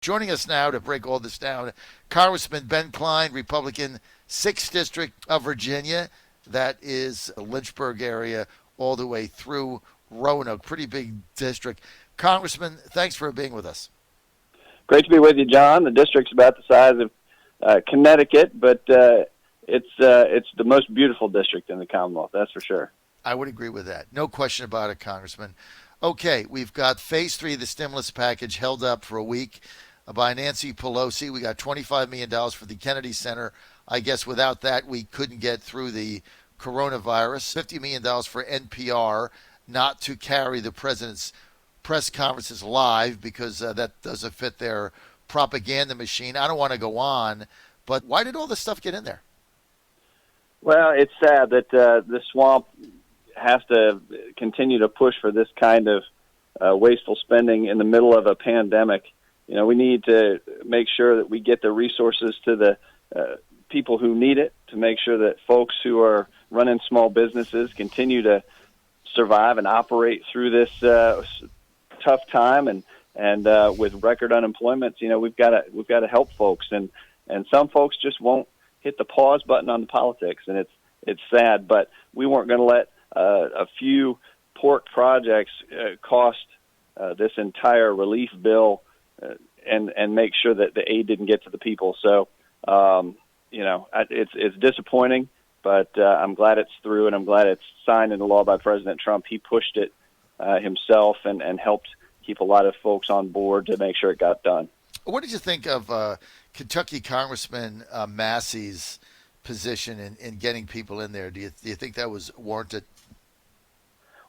Joining us now to break all this down, Congressman Ben Cline, Republican, 6th District of Virginia. That is the Lynchburg area all the way through Roanoke. Pretty big district. Congressman, thanks for being with us. Great to be with you, John. The district's about the size of Connecticut, but it's the most beautiful district in the Commonwealth, that's for sure. I would agree with that. No question about it, Congressman. Okay, we've got Phase 3 of the stimulus package held up for a week by Nancy Pelosi. We got $25 million for the Kennedy Center. I guess without that, we couldn't get through the coronavirus. $50 million for NPR not to carry the president's press conferences live because that doesn't fit their propaganda machine. I don't want to go on, but why did all this stuff get in there? Well, it's sad that the swamp has to continue to push for this kind of wasteful spending in the middle of a pandemic. You know, we need to make sure that we get the resources to the people who need it, to make sure that folks who are running small businesses continue to survive and operate through this tough time. And with record unemployment, you know, we've got to help folks, and some folks just won't hit the pause button on the politics, and it's sad. But we weren't going to let a few pork projects cost this entire relief bill. And make sure that the aid didn't get to the people. So, you know, it's disappointing, but I'm glad it's through, and I'm glad it's signed into law by President Trump. He pushed it himself and helped keep a lot of folks on board to make sure it got done. What did you think of Kentucky Congressman Massey's position in getting people in there? Do you think that was warranted?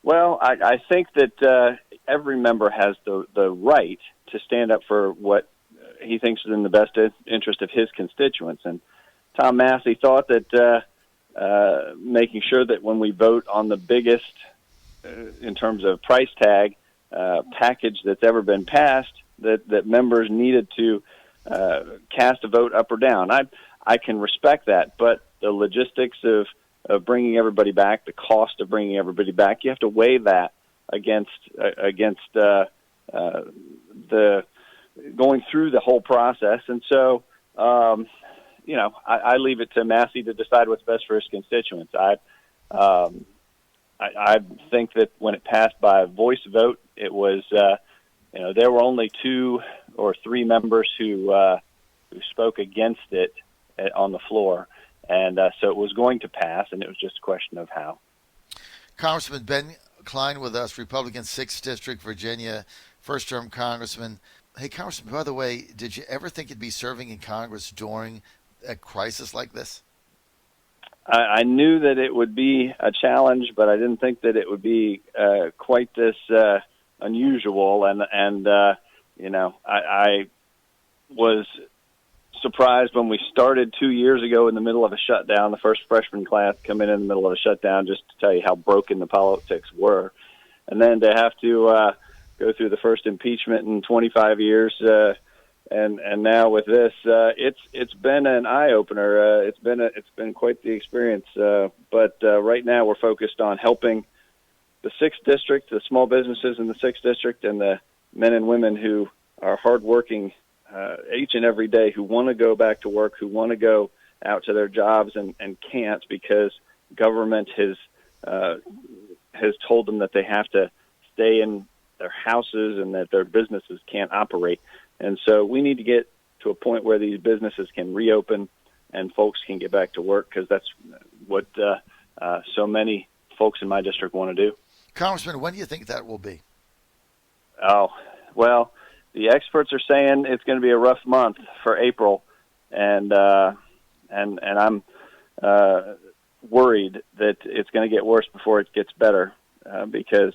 Well, I think that every member has the right to stand up for what he thinks is in the best interest of his constituents. And Tom Massey thought that making sure that when we vote on the biggest, in terms of price tag, package that's ever been passed, that members needed to cast a vote up or down. I can respect that, but the logistics of bringing everybody back, the cost of bringing everybody back, you have to weigh that against the going through the whole process. And so, you know, I leave it to Massey to decide what's best for his constituents. I think that when it passed by voice vote, it was, you know, there were only 2 or 3 members who spoke against it on the floor. And so it was going to pass, and it was just a question of how. Congressman Ben Cline with us, Republican, 6th District, Virginia, first-term congressman. Hey, Congressman, by the way, did you ever think you'd be serving in Congress during a crisis like this? I knew that it would be a challenge, but I didn't think that it would be quite this unusual. And you know, I was surprised when we started 2 years ago in the middle of a shutdown, the first freshman class come in the middle of a shutdown, just to tell you how broken the politics were. And then to have to go through the first impeachment in 25 years, and now with this, it's been an eye opener. It's been quite the experience. But right now we're focused on helping the 6th District, the small businesses in the 6th District, and the men and women who are hardworking each and every day, who want to go back to work, who want to go out to their jobs and can't because government has told them that they have to stay in their houses and that their businesses can't operate. And so we need to get to a point where these businesses can reopen and folks can get back to work, because that's what so many folks in my district want to do. Congressman, when do you think that will be? Oh, well, the experts are saying it's going to be a rough month for April, and I'm worried that it's going to get worse before it gets better, because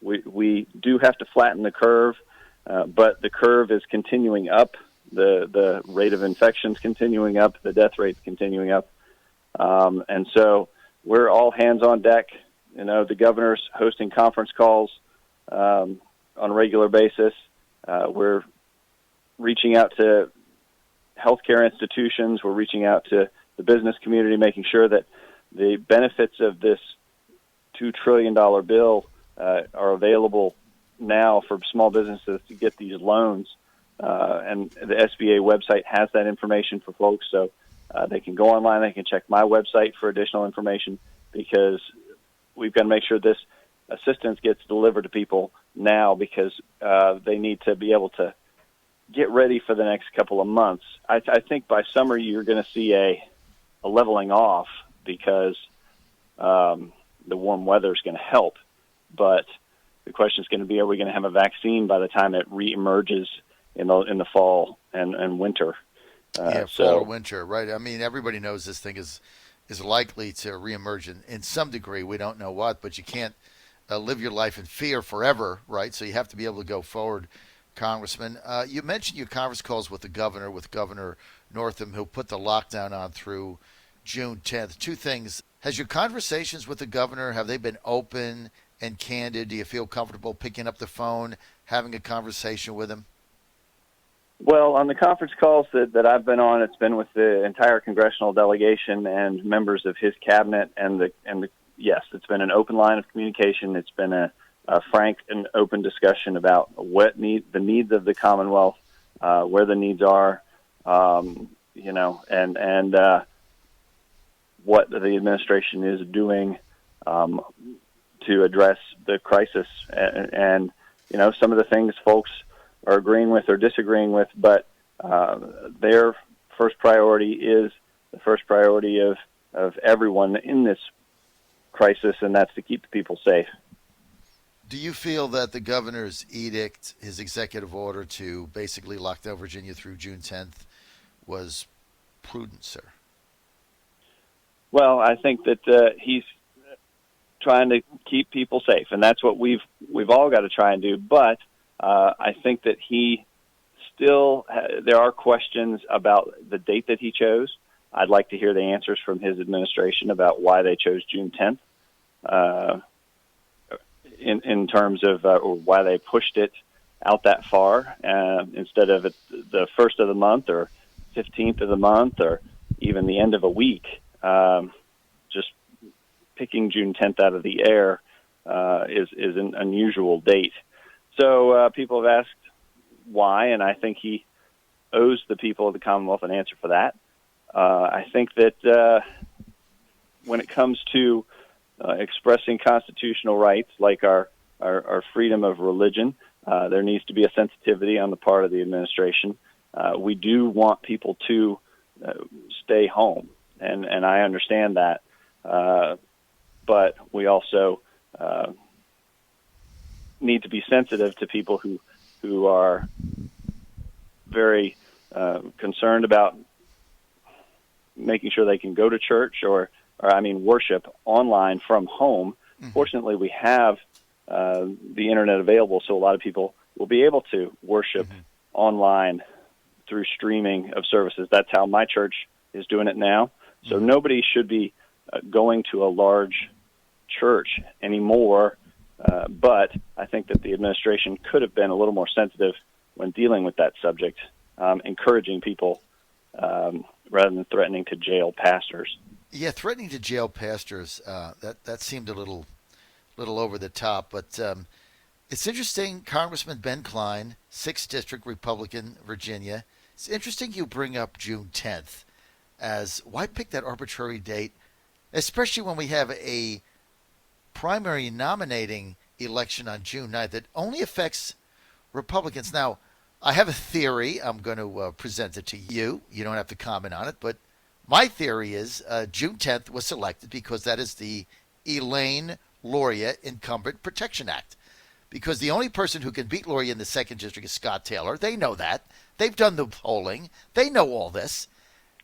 we do have to flatten the curve, but the curve is continuing up. The rate of infections continuing up, the death rate's continuing up, and so we're all hands on deck. You know, the governor's hosting conference calls on a regular basis. We're reaching out to healthcare institutions. We're reaching out to the business community, making sure that the benefits of this $2 trillion bill are available now for small businesses to get these loans and the SBA website has that information for folks. So they can go online. They can check my website for additional information, because we've got to make sure this assistance gets delivered to people now, because they need to be able to get ready for the next couple of months. I think by summer you're going to see a leveling off, because the warm weather is going to help. But the question is going to be, are we going to have a vaccine by the time it reemerges in the fall and winter? Fall or winter, right? I mean, everybody knows this thing is likely to reemerge in some degree. We don't know what, but you can't live your life in fear forever, right? So you have to be able to go forward, Congressman. You mentioned your conference calls with Governor Northam, who put the lockdown on through June 10th. Two things. Has your conversations with the governor, have they been open and candid? Do you feel comfortable picking up the phone, having a conversation with him? Well, on the conference calls that I've been on, it's been with the entire congressional delegation and members of his cabinet, and yes, it's been an open line of communication. It's been a frank and open discussion about the needs of the Commonwealth, where the needs are, and what the administration is doing to address the crisis, and some of the things folks are agreeing with or disagreeing with, but their first priority is the first priority of everyone in this crisis, and that's to keep the people safe. Do you feel that the governor's edict, his executive order to basically lock down Virginia through June 10th, was prudent, sir? Well, I think that he's trying to keep people safe, and that's what we've all got to try and do. But I think that he still there are questions about the date that he chose. I'd like to hear the answers from his administration about why they chose June 10th, in terms of or why they pushed it out that far instead of the first of the month or 15th of the month or even the end of a week. Just picking June 10th out of the air is an unusual date. So people have asked why, and I think he owes the people of the Commonwealth an answer for that. I think that when it comes to expressing constitutional rights like our freedom of religion, there needs to be a sensitivity on the part of the administration. We do want people to stay home, and I understand that. But we also need to be sensitive to people who are very concerned about making sure they can go to church or worship online from home. Mm-hmm. Fortunately, we have the internet available, so a lot of people will be able to worship online through streaming of services. That's how my church is doing it now. So nobody should be going to a large church anymore, but I think that the administration could have been a little more sensitive when dealing with that subject, encouraging people rather than threatening to jail pastors. Yeah, threatening to jail pastors, that seemed a little over the top, but it's interesting. Congressman Ben Cline, 6th District Republican, Virginia. It's interesting you bring up June 10th as why pick that arbitrary date, especially when we have a primary nominating election on June 9th that only affects Republicans. Now, I have a theory. I'm going to present it to you. You don't have to comment on it, but my theory is June 10th was selected because that is the Elaine Luria Incumbent Protection Act. Because the only person who can beat Luria in the 2nd District is Scott Taylor. They know that. They've done the polling. They know all this.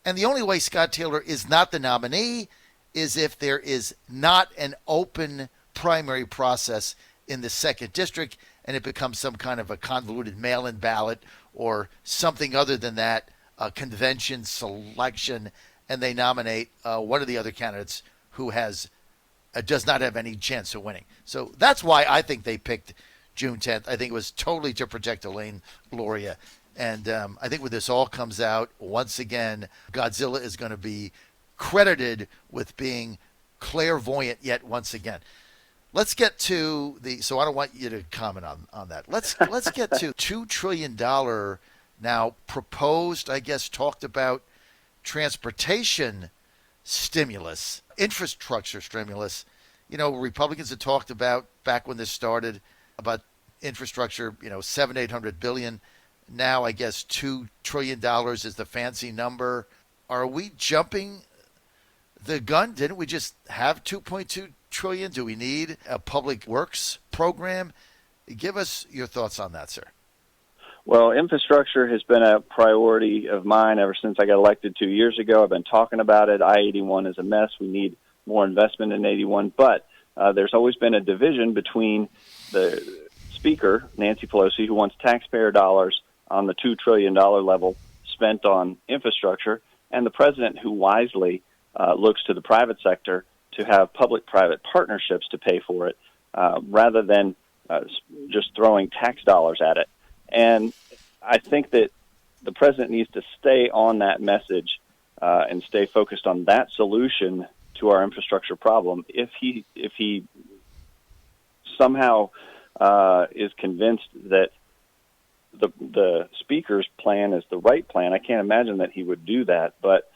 And the only way Scott Taylor is not the nominee is if there is not an open primary process in the 2nd District and it becomes some kind of a convoluted mail-in ballot or something other than that, a convention selection, and they nominate one of the other candidates who does not have any chance of winning. So that's why I think they picked June 10th. I think it was totally to protect Elaine Luria. And I think when this all comes out, once again, Godzilla is going to be credited with being clairvoyant yet once again. Let's get to so I don't want you to comment on that. Let's get to $2 trillion now proposed, I guess, talked about transportation stimulus, infrastructure stimulus. You know, Republicans had talked about back when this started about infrastructure, 700-800 billion. Now, I guess $2 trillion is the fancy number. Are we jumping the gun? Didn't we just have 2.2 trillion? Do we need a public works program? Give us your thoughts on that, sir. Well, infrastructure has been a priority of mine ever since I got elected 2 years ago. I've been talking about it. I-81 is a mess. We need more investment in 81. But there's always been a division between the Speaker, Nancy Pelosi, who wants taxpayer dollars on the $2 trillion level spent on infrastructure, and the President, who wisely looks to the private sector to have public-private partnerships to pay for it, rather than just throwing tax dollars at it. And I think that the President needs to stay on that message and stay focused on that solution to our infrastructure problem. If he somehow is convinced that the Speaker's plan is the right plan, I can't imagine that he would do that. But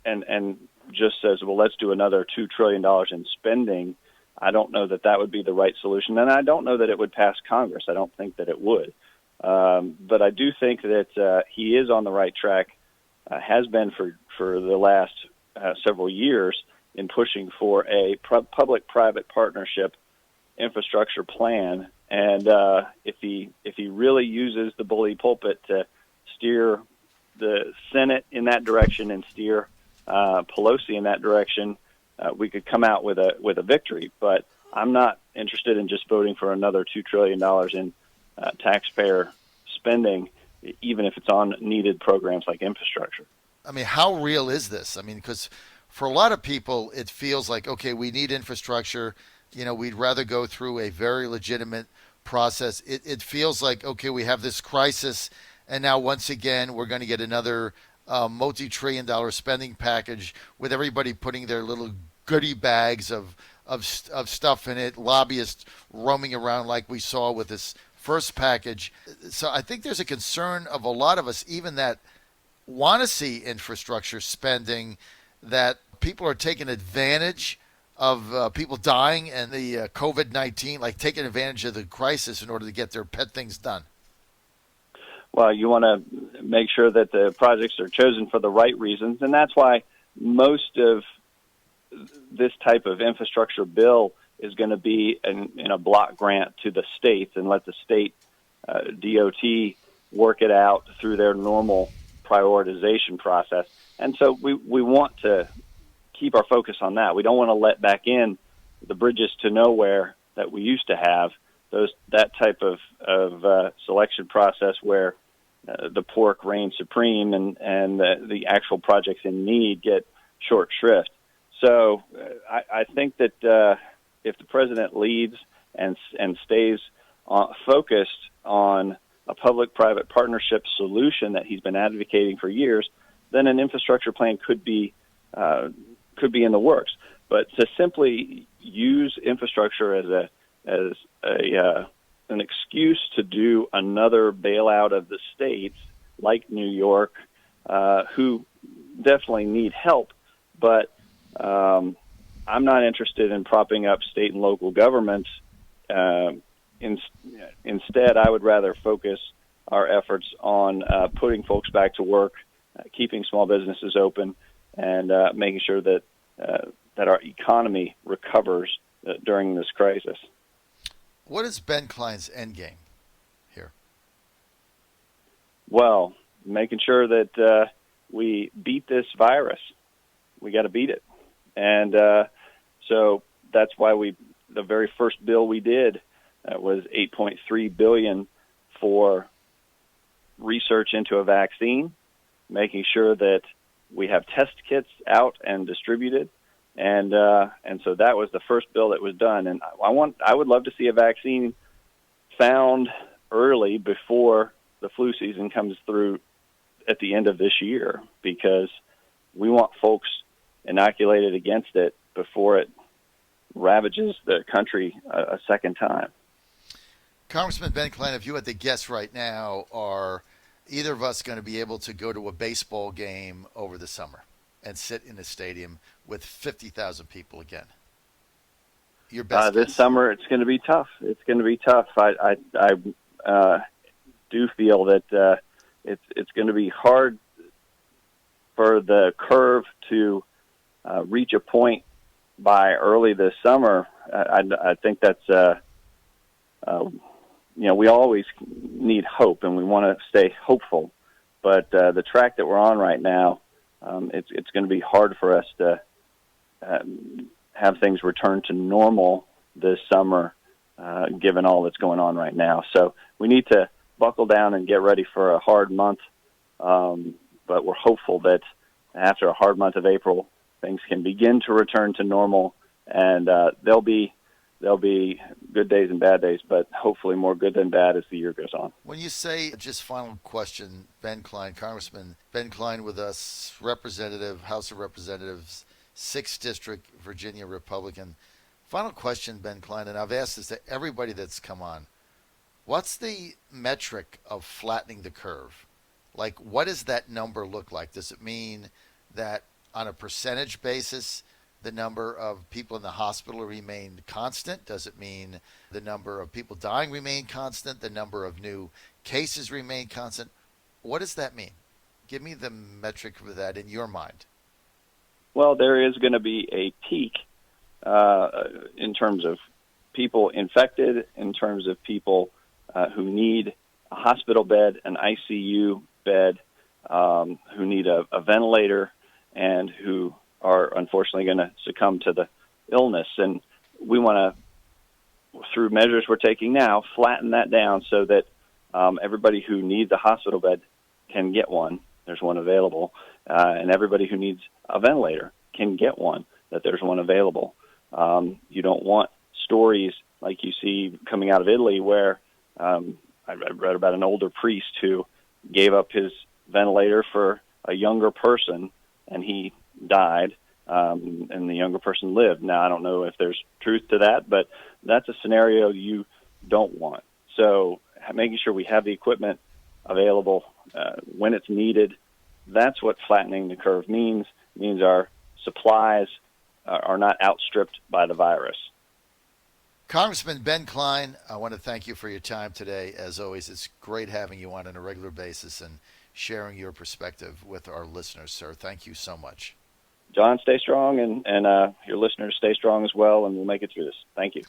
and just says, well, let's do another $2 trillion in spending. I don't know that that would be the right solution, and I don't know that it would pass Congress. I don't think that it would. But I do think that he is on the right track, has been for the last several years in pushing for a public-private partnership infrastructure plan. And if he really uses the bully pulpit to steer the Senate in that direction and steer Pelosi in that direction, we could come out with a victory. But I'm not interested in just voting for another $2 trillion in taxpayer spending, even if it's on needed programs like infrastructure. I mean, how real is this? I mean, because for a lot of people, it feels like, okay, we need infrastructure. We'd rather go through a very legitimate process. It feels like, okay, we have this crisis, and now once again, we're going to get another multi-trillion-dollar spending package with everybody putting their little goodie bags of stuff in it, lobbyists roaming around like we saw with this first package. So I think there's a concern of a lot of us, even that want to see infrastructure spending, that people are taking advantage of people dying and the COVID-19, like taking advantage of the crisis in order to get their pet things done. Well, you want to make sure that the projects are chosen for the right reasons, and that's why most of this type of infrastructure bill is going to be in a block grant to the states and let the state DOT work it out through their normal prioritization process. And so we want to keep our focus on that. We don't want to let back in the bridges to nowhere that we used to have, that type of selection process where the pork reigns supreme and the actual projects in need get short shrift. So I think that if the president leads and stays focused on a public-private partnership solution that he's been advocating for years, then an infrastructure plan could be in the works. But to simply use infrastructure as an excuse to do another bailout of the states, like New York, who definitely need help, but I'm not interested in propping up state and local governments. Instead, I would rather focus our efforts on putting folks back to work, keeping small businesses open, and making sure that our economy recovers during this crisis. What is Ben Cline's end game here? Well, making sure that we beat this virus. We got to beat it. And so that's why the very first bill we did was $8.3 billion for research into a vaccine, making sure that we have test kits out and distributed. And so that was the first bill that was done. And I would love to see a vaccine found early before the flu season comes through at the end of this year, because we want folks inoculated against it before it ravages the country a second time. Congressman Ben Cline, if you had to guess right now, are either of us going to be able to go to a baseball game over the summer and sit in a stadium with 50,000 people again? Your best This guess. summer, it's going to be tough. It's going to be tough. I do feel that it's going to be hard for the curve to reach a point by early this summer. I think that's we always need hope, and we want to stay hopeful. But the track that we're on right now, it's going to be hard for us to have things return to normal this summer, given all that's going on right now. So we need to buckle down and get ready for a hard month. But we're hopeful that after a hard month of April, things can begin to return to normal, and there'll be good days and bad days, but hopefully more good than bad as the year goes on. When you say, just final question, Ben Cline, Congressman Ben Cline with us, Representative, House of Representatives, 6th District, Virginia Republican. Final question, Ben Cline, and I've asked this to everybody that's come on. What's the metric of flattening the curve? Like, what does that number look like? Does it mean that on a percentage basis, the number of people in the hospital remained constant? Does it mean the number of people dying remain constant? The number of new cases remain constant? What does that mean? Give me the metric for that in your mind. Well, there is going to be a peak in terms of people infected, in terms of people who need a hospital bed, an ICU bed, who need a ventilator, and who are unfortunately going to succumb to the illness. And we want to, through measures we're taking now, flatten that down so that everybody who needs a hospital bed can get one. There's one available. And everybody who needs a ventilator can get one, that there's one available. You don't want stories like you see coming out of Italy where I read about an older priest who gave up his ventilator for a younger person, and he died, and the younger person lived. Now, I don't know if there's truth to that, but that's a scenario you don't want. So making sure we have the equipment available when it's needed, that's what flattening the curve means. It means our supplies are not outstripped by the virus. Congressman Ben Cline, I want to thank you for your time today. As always, it's great having you on a regular basis and sharing your perspective with our listeners, sir. Thank you so much. John, stay strong, and your listeners stay strong as well, and we'll make it through this. Thank you.